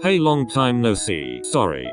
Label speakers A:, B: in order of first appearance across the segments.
A: Hey, long time no see. Sorry.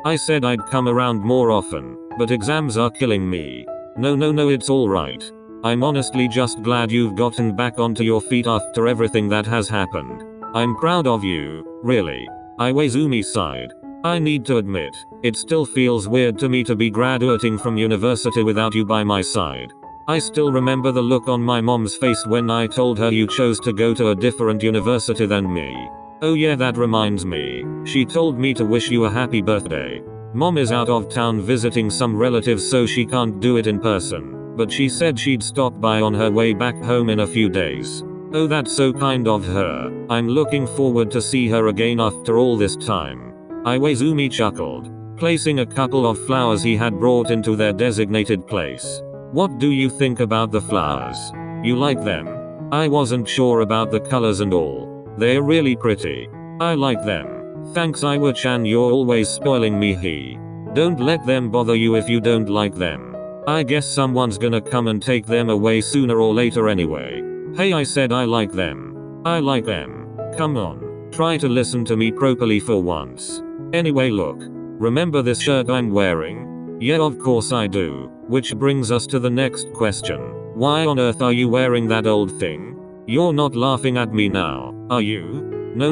A: I said I'd come around more often, but exams are killing me. No, it's alright. I'm honestly just glad you've gotten back onto your feet after everything that has happened. I'm proud of you, really. Iwaizumi sighed. I need to admit, it still feels weird to me to be graduating from university without you by my side. I still remember the look on my mom's face when I told her you chose to go to a different university than me. Oh yeah, that reminds me. She told me to wish you a happy birthday. Mom is out of town visiting some relatives, so she can't do it in person, but she said she'd stop by on her way back home in a few days. Oh, that's so kind of her. I'm looking forward to see her again after all this time. Iwaizumi chuckled, placing a couple of flowers he had brought into their designated place. What do you think about the flowers? You like them? I wasn't sure about the colors and all. They're really pretty. I like them. Thanks Iwa-chan, you're always spoiling me. Don't let them bother you if you don't like them. I guess someone's gonna come and take them away sooner or later anyway. Hey, I said I like them. I like them. Come on. Try to listen to me properly for once. Anyway, look. Remember this shirt I'm wearing? Yeah, of course I do. Which brings us to the next question. Why on earth are you wearing that old thing? You're not laughing at me now, are you? No,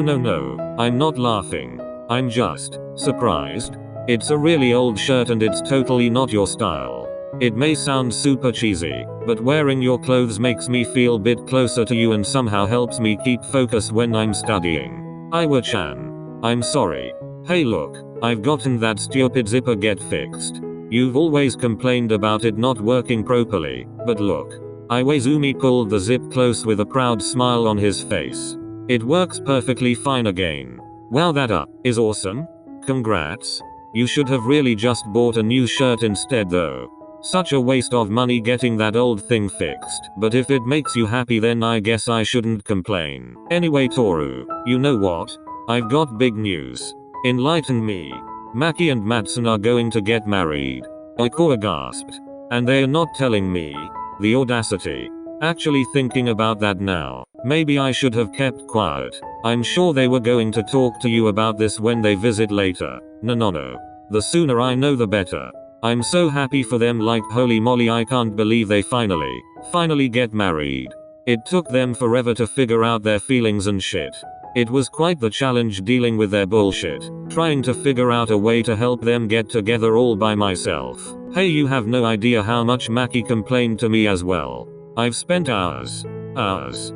A: I'm not laughing. I'm just surprised. It's a really old shirt and it's totally not your style. It may sound super cheesy, but wearing your clothes makes me feel a bit closer to you and somehow helps me keep focus when I'm studying. Iwa-chan. I'm sorry. Hey look, I've gotten that stupid zipper get fixed. You've always complained about it not working properly, but look. Iwaizumi pulled the zip close with a proud smile on his face. It works perfectly fine again. Wow, that is awesome. Congrats. You should have really just bought a new shirt instead though. Such a waste of money getting that old thing fixed. But if it makes you happy, then I guess I shouldn't complain. Anyway, Tooru, you know what? I've got big news. Enlighten me. Maki and Matsun are going to get married. Ikora gasped. And they're not telling me. The audacity. Actually thinking about that now. Maybe I should have kept quiet. I'm sure they were going to talk to you about this when they visit later. No. The sooner I know the better. I'm so happy for them, like holy moly, I can't believe they finally get married. It took them forever to figure out their feelings and shit. It was quite the challenge dealing with their bullshit. Trying to figure out a way to help them get together all by myself. Hey, you have no idea how much Maki complained to me as well. I've spent hours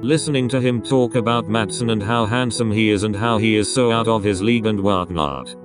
A: listening to him talk about Matsun and how handsome he is and how he is so out of his league and whatnot.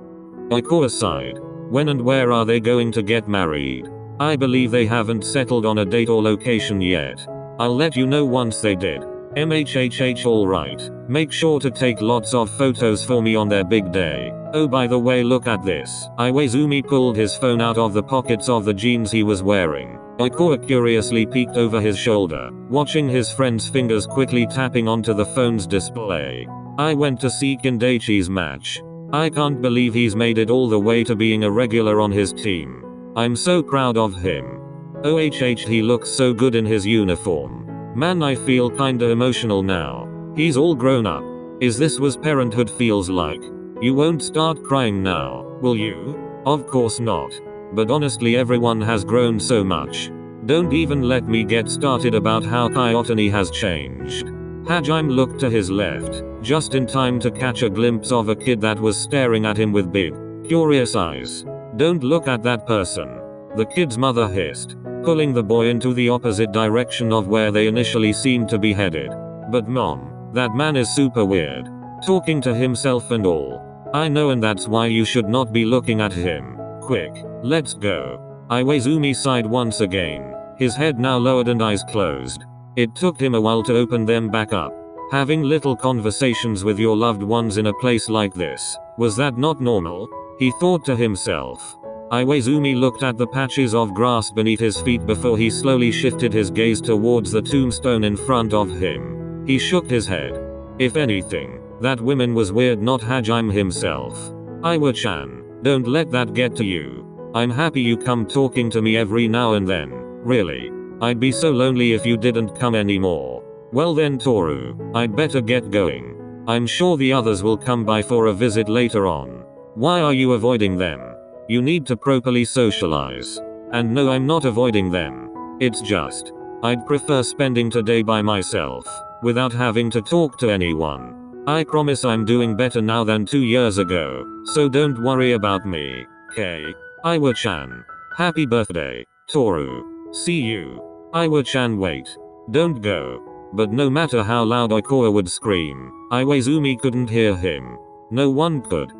A: Ikora sighed. When and where are they going to get married? I believe they haven't settled on a date or location yet. I'll let you know once they did. MHHH, alright. Make sure to take lots of photos for me on their big day. Oh, by the way, look at this. Iwaizumi pulled his phone out of the pockets of the jeans he was wearing. Ikora curiously peeked over his shoulder, watching his friend's fingers quickly tapping onto the phone's display. I went to see Kindaichi's match. I can't believe he's made it all the way to being a regular on his team. I'm so proud of him. OHH, he looks so good in his uniform. Man, I feel kinda emotional now. He's all grown up. Is this what parenthood feels like? You won't start crying now, will you? Of course not. But honestly, everyone has grown so much. Don't even let me get started about how Kyoto has changed. Hajime looked to his left, just in time to catch a glimpse of a kid that was staring at him with big, curious eyes. Don't look at that person. The kid's mother hissed, pulling the boy into the opposite direction of where they initially seemed to be headed. But mom, that man is super weird. Talking to himself and all. I know, and that's why you should not be looking at him. Quick, let's go. Iwaizumi sighed once again, his head now lowered and eyes closed. It took him a while to open them back up. Having little conversations with your loved ones in a place like this, was that not normal? He thought to himself. Iwaizumi looked at the patches of grass beneath his feet before he slowly shifted his gaze towards the tombstone in front of him. He shook his head. If anything, that woman was weird, not Hajime himself. Iwa-chan, don't let that get to you. I'm happy you come talking to me every now and then, really. I'd be so lonely if you didn't come anymore. Well then, Tooru, I'd better get going. I'm sure the others will come by for a visit later on. Why are you avoiding them? You need to properly socialize. And no, I'm not avoiding them. It's just, I'd prefer spending today by myself, without having to talk to anyone. I promise I'm doing better now than 2 years ago, so don't worry about me. K. Iwa-chan. Happy birthday, Tooru. See you. Iwa-chan, wait. Don't go. But no matter how loud Ikoa would scream, Iwaizumi couldn't hear him. No one could.